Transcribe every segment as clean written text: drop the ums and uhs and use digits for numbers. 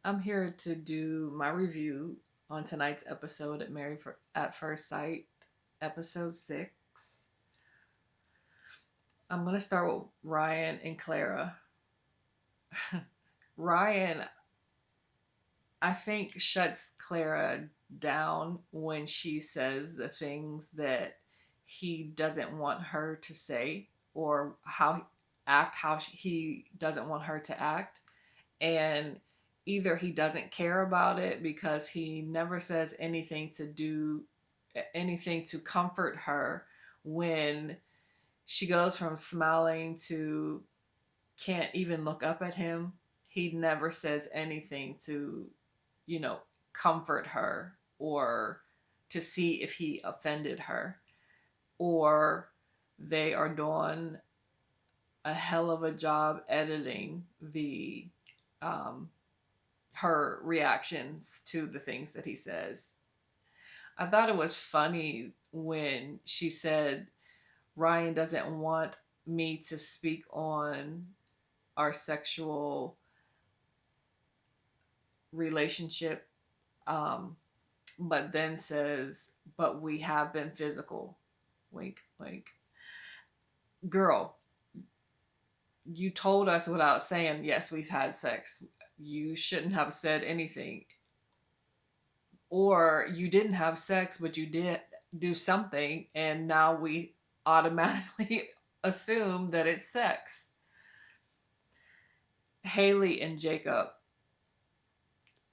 I'm here to do my review on tonight's episode at at First Sight, episode 6. I'm going to start with Ryan and Clara. Ryan, I think, shuts Clara down when she says the things that he doesn't want her to say, or how he doesn't want her to act. And either he doesn't care about it because he never says anything to comfort her when she goes from smiling to can't even look up at him. He never says anything to, you know, comfort her or to see if he offended her, or they are doing a hell of a job editing the um, her reactions to the things that he says. I thought it was funny when she said Ryan doesn't want me to speak on our sexual relationship, um, but then says, but we have been physical. Wink, wink. Girl, you told us without saying, yes, we've had sex. You shouldn't have said anything. Or you didn't have sex, but you did do something, and now we automatically assume that it's sex. Haley and Jacob,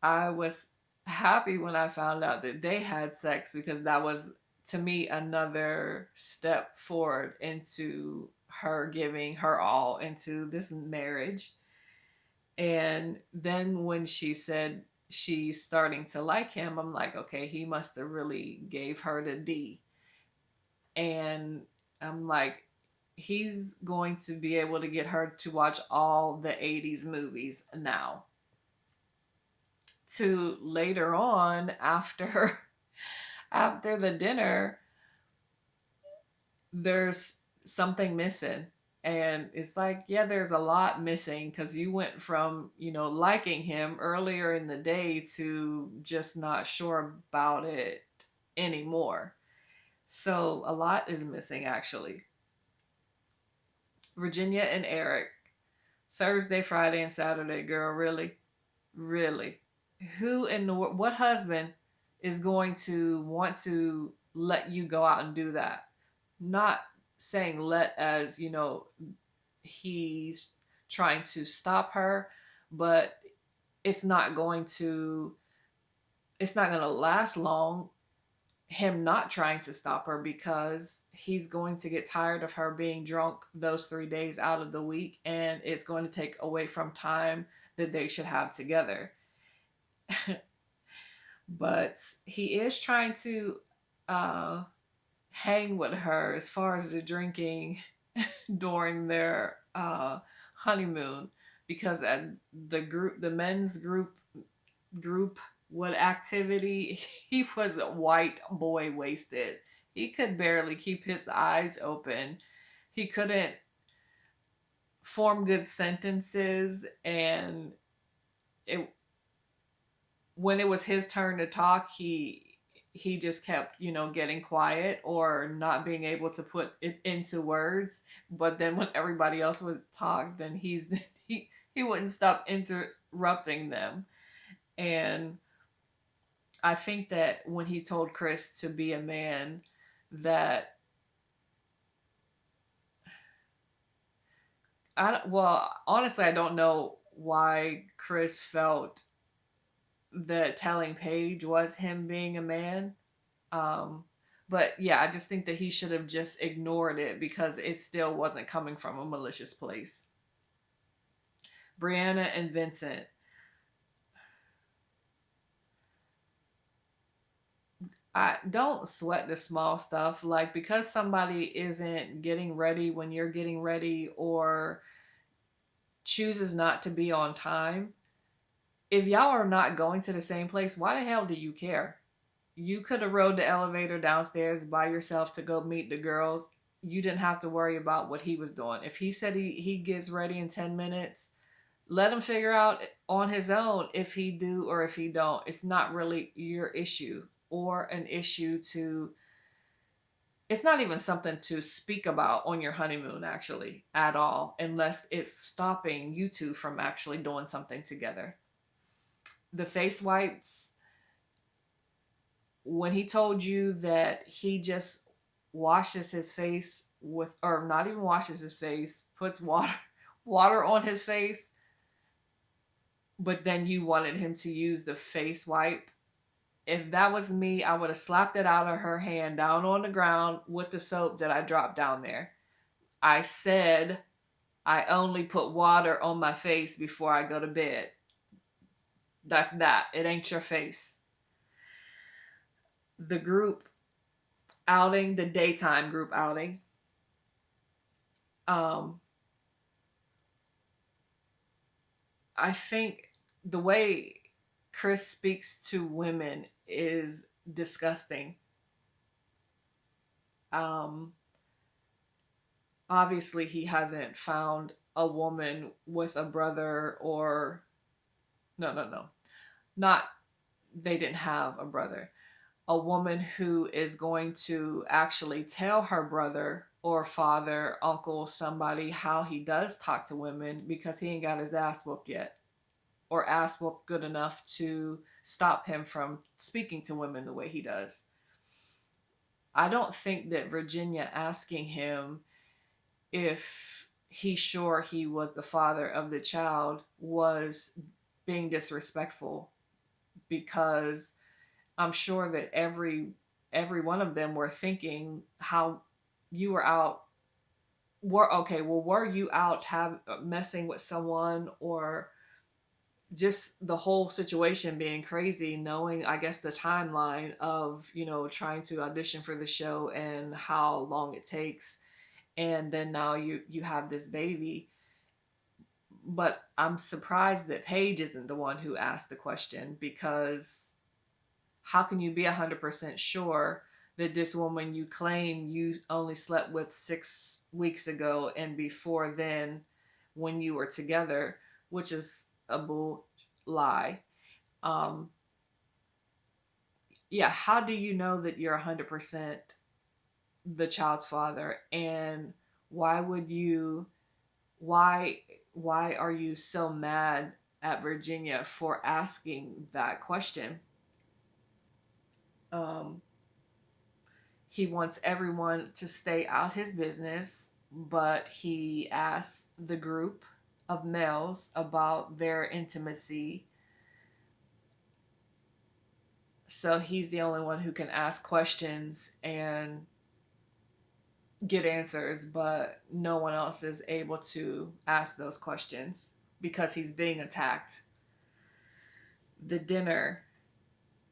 I was happy when I found out that they had sex because that was, to me, another step forward into her giving her all into this marriage. And then when she said she's starting to like him, I'm like, okay, he must have really gave her the D. And I'm like, he's going to be able to get her to watch all the 80s movies now. To later on, after after the dinner, there's something missing. And it's like, yeah, there's a lot missing because you went from, liking him earlier in the day to just not sure about it anymore. So a lot is missing, actually. Virginia and Eric, Thursday, Friday, and Saturday, girl, really? Really? Who in the world, what husband is going to want to let you go out and do that? Not saying let as, he's trying to stop her, but it's not going to it's not going to last long, him not trying to stop her, because he's going to get tired of her being drunk those 3 days out of the week, and it's going to take away from time that they should have together. But he is trying to uh hang with her as far as the drinking during their honeymoon, because at the men's group what activity, he was a white boy wasted. He could barely keep his eyes open. He couldn't form good sentences, and it when it was his turn to talk, he just kept, getting quiet or not being able to put it into words. But then when everybody else would talk, then he wouldn't stop interrupting them. And I think that when he told Chris to be a man, that honestly, I don't know why Chris felt that telling Paige was him being a man. Um, but yeah, I just think that he should have just ignored it because it still wasn't coming from a malicious place. Brianna and Vincent. I don't sweat the small stuff. Like, because somebody isn't getting ready when you're getting ready, or chooses not to be on time, if y'all are not going to the same place, why the hell do you care? You could have rode the elevator downstairs by yourself to go meet the girls. You didn't have to worry about what he was doing. If he said he gets ready in 10 minutes, Let him figure out on his own if he do or if he don't. It's not really your issue or an issue to, it's not even something to speak about on your honeymoon actually at all, unless it's stopping you two from actually doing something together. The face wipes, when he told you that he just washes his face with, or not even washes his face, puts water on his face, but then you wanted him to use the face wipe. If that was me, I would have slapped it out of her hand down on the ground with the soap that I dropped down there. I said I only put water on my face before I go to bed. That's that. It ain't your face. The group outing, the daytime group outing, um, I think the way Chris speaks to women is disgusting. Um, Obviously, he hasn't found a woman with a brother, or no, no, no, not, they didn't have a brother. A woman who is going to actually tell her brother or father, uncle, somebody how he does talk to women, because he ain't got his ass whooped yet, or ass whooped good enough to stop him from speaking to women the way he does. I don't think that Virginia asking him if he's sure he was the father of the child was being disrespectful, because I'm sure that every one of them were thinking how you were out, were okay, well, were you out have messing with someone, or just the whole situation being crazy, knowing, I guess, the timeline of, trying to audition for the show and how long it takes, and then now you have this baby. But I'm surprised that Paige isn't the one who asked the question, because how can you be 100% sure that this woman you claim you only slept with 6 weeks ago and before then when you were together, which is a bull lie. Um, yeah, how do you know that you're 100% the child's father? And why would you, why, why are you so mad at Virginia for asking that question? Um, he wants everyone to stay out his business, but he asks the group of males about their intimacy. So he's the only one who can ask questions and get answers, but no one else is able to ask those questions because he's being attacked. The dinner,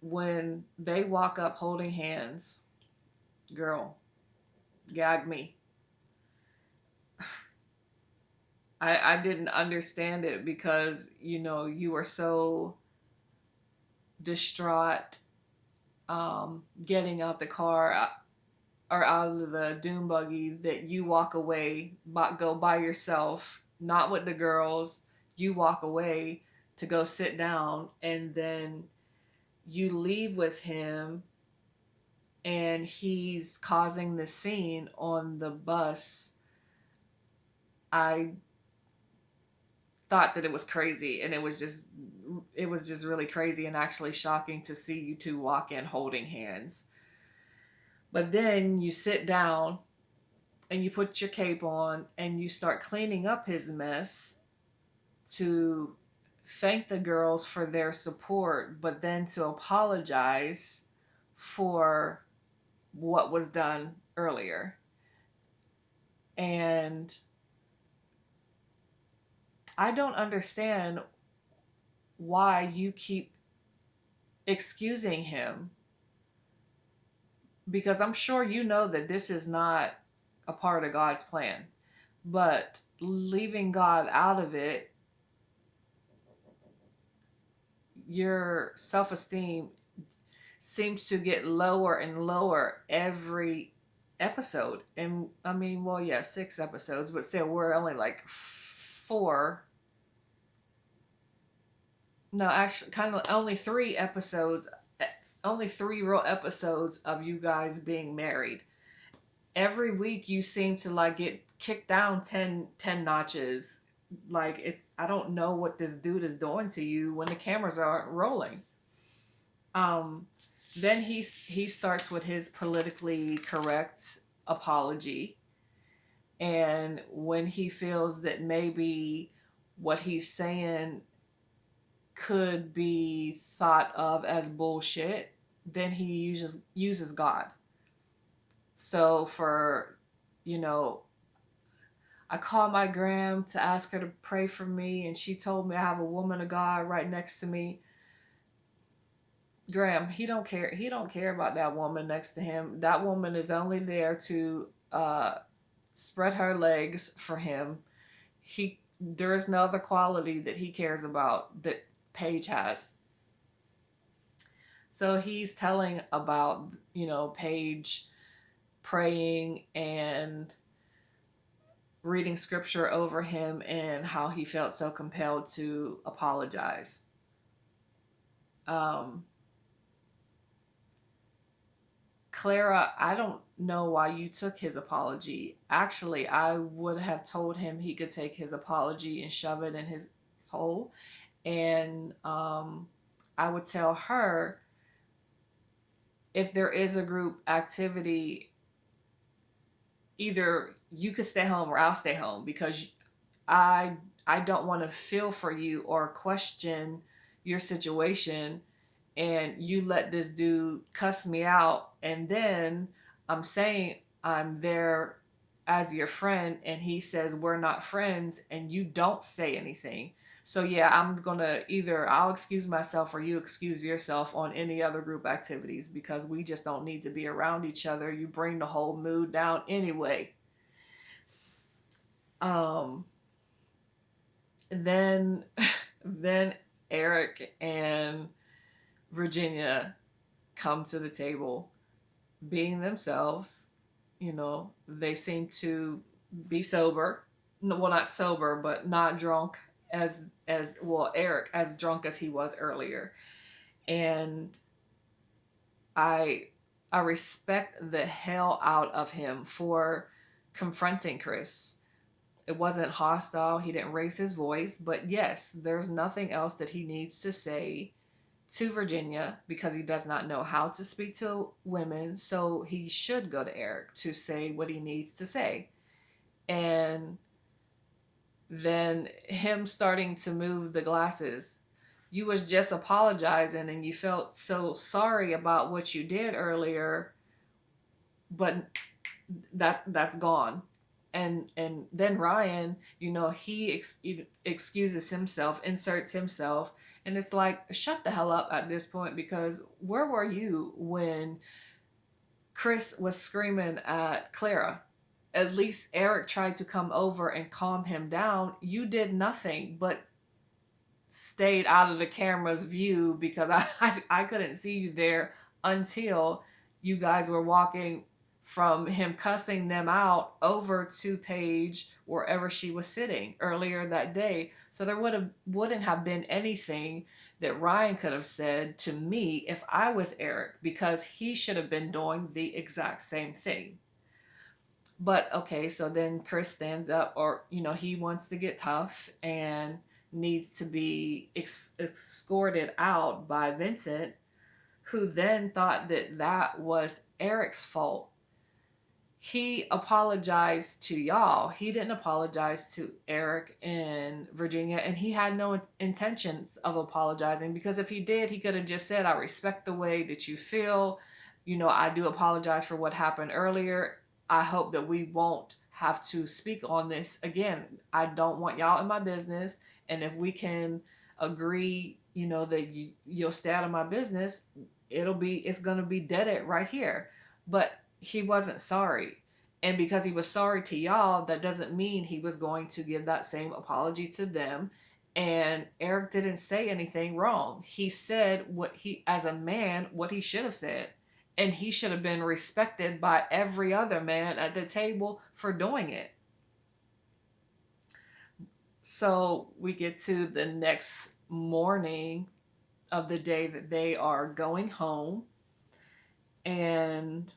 when they walk up holding hands, girl, gag me. I didn't understand it because, you were so distraught, getting out the car, or out of the dune buggy, that you walk away, but go by yourself, not with the girls. You walk away to go sit down, and then you leave with him, and he's causing the scene on the bus. I thought that it was crazy, and it was just really crazy and actually shocking to see you two walk in holding hands. But then you sit down and you put your cape on and you start cleaning up his mess, to thank the girls for their support, but then to apologize for what was done earlier. And I don't understand why you keep excusing him, because I'm sure you know that this is not a part of God's plan. But leaving God out of it, your self esteem seems to get lower and lower every episode. And I mean, well, yeah, 6 episodes, but still, we're only like 4. No, actually, kind of only 3 episodes, only 3 real episodes of you guys being married. Every week you seem to like get kicked down 10 notches. Like, it's, I don't know what this dude is doing to you when the cameras aren't rolling. Um, then he starts with his politically correct apology, and when he feels that maybe what he's saying could be thought of as bullshit, then he uses God. So for, you know, I called my gram to ask her to pray for me, and she told me I have a woman of God right next to me. Graham, he don't care. He don't care about that woman next to him. That woman is only there to spread her legs for him. He There is no other quality that he cares about that Paige has. So he's telling about, Paige praying and reading scripture over him and how he felt so compelled to apologize. Um, Clara, I don't know why you took his apology. Actually, I would have told him he could take his apology and shove it in his hole. And I would tell her, if there is a group activity, either you could stay home or I'll stay home, because I I don't want to feel for you or question your situation, and you let this dude cuss me out, and then I'm saying I'm there as your friend and he says we're not friends and you don't say anything. So yeah, I'm gonna, either I'll excuse myself or you excuse yourself on any other group activities, because we just don't need to be around each other. You bring the whole mood down anyway. um then then Eric and Virginia come to the table being themselves. They seem to be sober. Well, not sober, but not drunk, as well, Eric as drunk as he was earlier. And I I respect the hell out of him for confronting Chris. It wasn't hostile. He didn't raise his voice, but yes, there's nothing else that he needs to say to Virginia, because he does not know how to speak to women. So he should go to Eric to say what he needs to say. And then him starting to move the glasses. You was just apologizing and you felt so sorry about what you did earlier, but that's gone. And then Ryan, he excuses himself, inserts himself, and it's like, shut the hell up at this point, because where were you when Chris was screaming at Clara? At least Eric tried to come over and calm him down. You did nothing but stayed out of the camera's view, because I couldn't see you there until you guys were walking from him cussing them out over to Paige wherever she was sitting earlier that day. So there wouldn't have been anything that Ryan could have said to me if I was Eric, because he should have been doing the exact same thing. But okay, so then Chris stands up, or he wants to get tough and needs to be escorted out by Vincent, who then thought that that was Eric's fault. He apologized to y'all. He didn't apologize to Eric and Virginia, and he had no intentions of apologizing, because if he did, he could have just said, I respect the way that you feel. I do apologize for what happened earlier. I hope that we won't have to speak on this again. I don't want y'all in my business. And if we can agree, that you'll stay out of my business, it's going to be dead right here. But he wasn't sorry. And because he was sorry to y'all, that doesn't mean he was going to give that same apology to them. And Eric didn't say anything wrong. He said as a man, what he should have said. And he should have been respected by every other man at the table for doing it. So we get to the next morning of the day that they are going home. And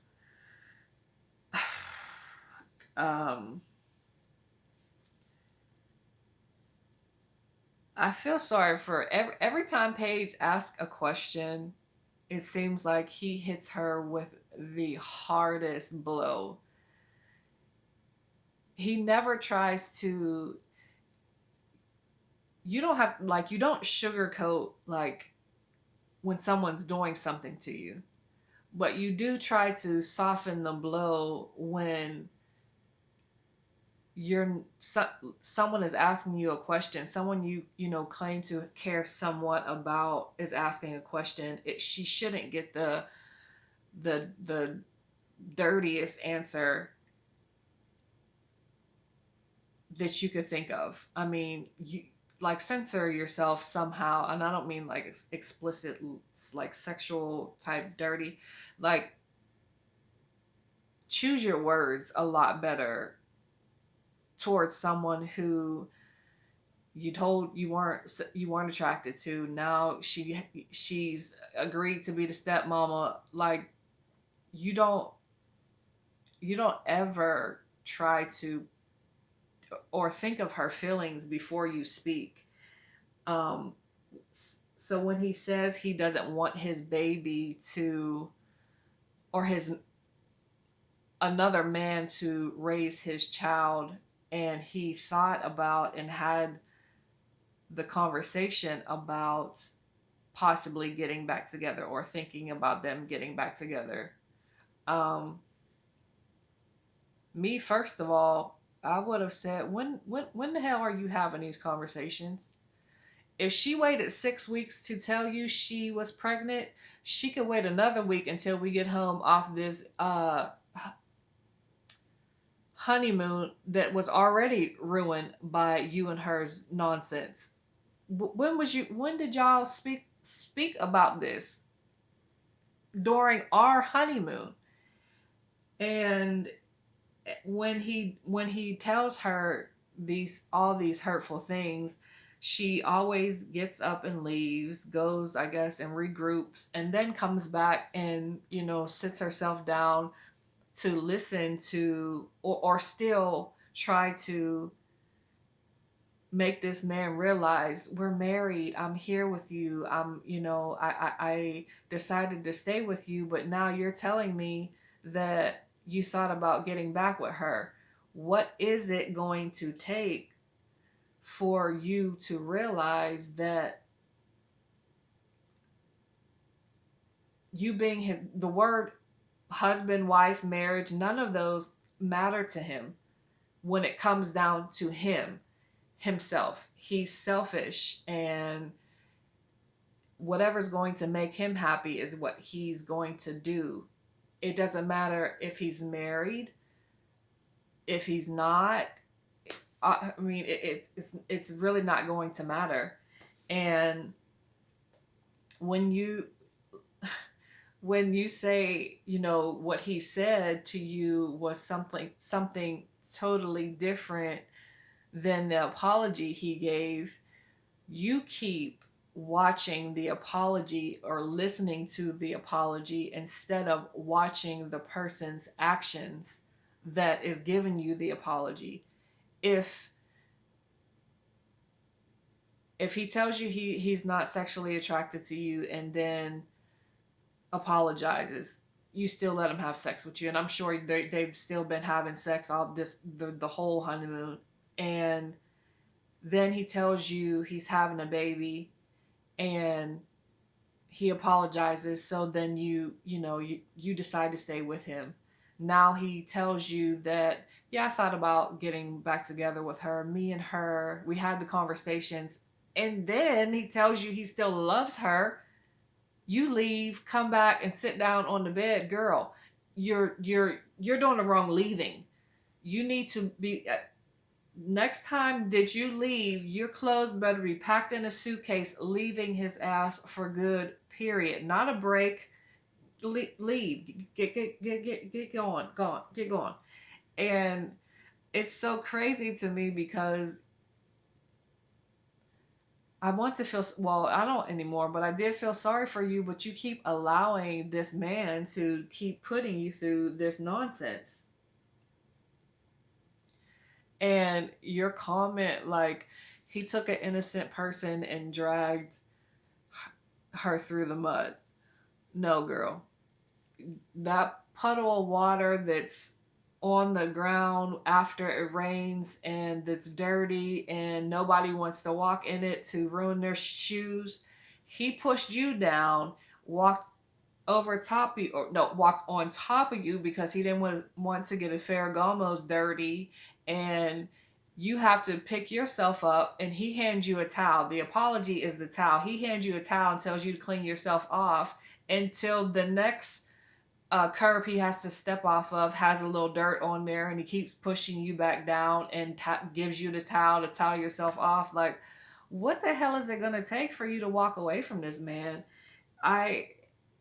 um, I feel sorry for every time Paige asks a question, it seems like he hits her with the hardest blow. He never tries to, you don't have, like, you don't sugarcoat, like, when someone's doing something to you, but you do try to soften the blow when you're so, someone is asking you a question, someone you know claim to care somewhat about is asking a question. She shouldn't get the dirtiest answer that you could think of. I mean, you, like, censor yourself somehow, and I don't mean like explicit, like sexual type dirty, like, choose your words a lot better towards someone who you told you weren't attracted to. Now she's agreed to be the stepmama. Like, you don't you don't ever try to or think of her feelings before you speak. um so when he says he doesn't want his baby to, or his, another man to raise his child, and he thought about and had the conversation about possibly getting back together or thinking about them getting back together. Um, Me, first of all, I would have said, when the hell are you having these conversations? If she waited 6 weeks to tell you she was pregnant, she could wait another week until we get home off this honeymoon that was already ruined by you and her's nonsense. When did y'all speak about this? During our honeymoon. And when he tells her these all these hurtful things, she always gets up and leaves, goes, I guess, and regroups, and then comes back and, sits herself down to listen to, or still try to make this man realize, we're married, I'm here with you, I decided to stay with you, but now you're telling me that you thought about getting back with her. What is it going to take for you to realize that you being the word husband, wife, marriage, none of those matter to him when it comes down to himself. He's selfish, and whatever's going to make him happy is what he's going to do. It doesn't matter if he's married, if he's not. I mean, it's really not going to matter. And when you when you say, what he said to you was something totally different than the apology he gave, you keep watching the apology or listening to the apology instead of watching the person's actions that is giving you the apology. If if he tells you he's not sexually attracted to you and then apologizes, you still let him have sex with you, and I'm sure they've still been having sex all the whole honeymoon, and then he tells you he's having a baby, and he apologizes, so then you decide to stay with him. Now he tells you that, yeah, I thought about getting back together with her, me and her, we had the conversations, and then he tells you he still loves her. You leave, come back and sit down on the bed. Girl, you're doing the wrong leaving. You need to be, next time that you leave, your clothes better be packed in a suitcase, leaving his ass for good, period. Not a break. Leave. Get going. Get going. And it's so crazy to me because I want to feel, well, I don't anymore, but I did feel sorry for you, but you keep allowing this man to keep putting you through this nonsense. And your comment, like, he took an innocent person and dragged her through the mud. No, girl. That puddle of water that's on the ground after it rains and that's dirty and nobody wants to walk in it to ruin their shoes, he pushed you down, walked over top of you, or no, walked on top of you because he didn't want to get his Ferragamos dirty, and you have to pick yourself up, and he hands you a towel. The apology is the towel. He hands you a towel and tells you to clean yourself off until the next curb he has to step off of has a little dirt on there, and he keeps pushing you back down and gives you the towel to towel yourself off. Like, what the hell is it going to take for you to walk away from this man? I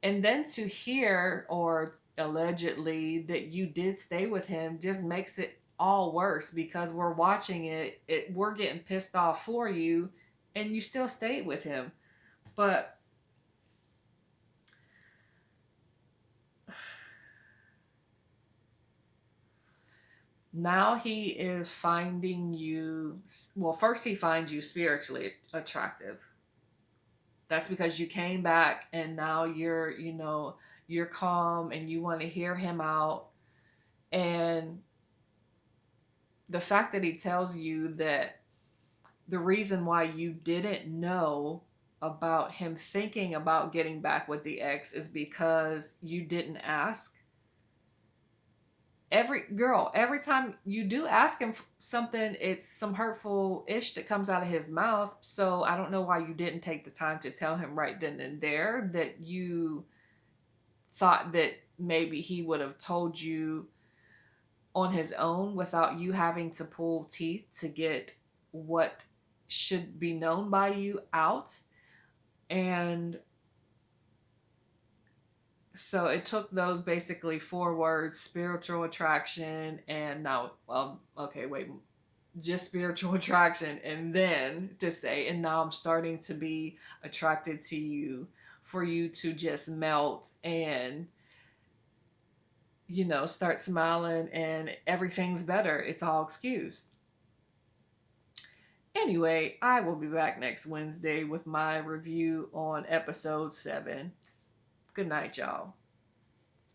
And then to hear, or allegedly, that you did stay with him just makes it all worse, because we're watching we're getting pissed off for you, and you still stayed with him. But now he is finding you, well, first he finds you spiritually attractive. That's because you came back and now you're calm and you want to hear him out. And the fact that he tells you that the reason why you didn't know about him thinking about getting back with the ex is because you didn't ask. Every time you do ask him something, it's some hurtful ish that comes out of his mouth. So I don't know why you didn't take the time to tell him right then and there that you thought that maybe he would have told you on his own without you having to pull teeth to get what should be known by you out. And so it took those basically four words: spiritual attraction, and now, well, okay, wait, just spiritual attraction, and then to say, and now I'm starting to be attracted to you, for you to just melt and start smiling and everything's better. It's all excused. Anyway, I will be back next Wednesday with my review on episode 7. Good night, y'all.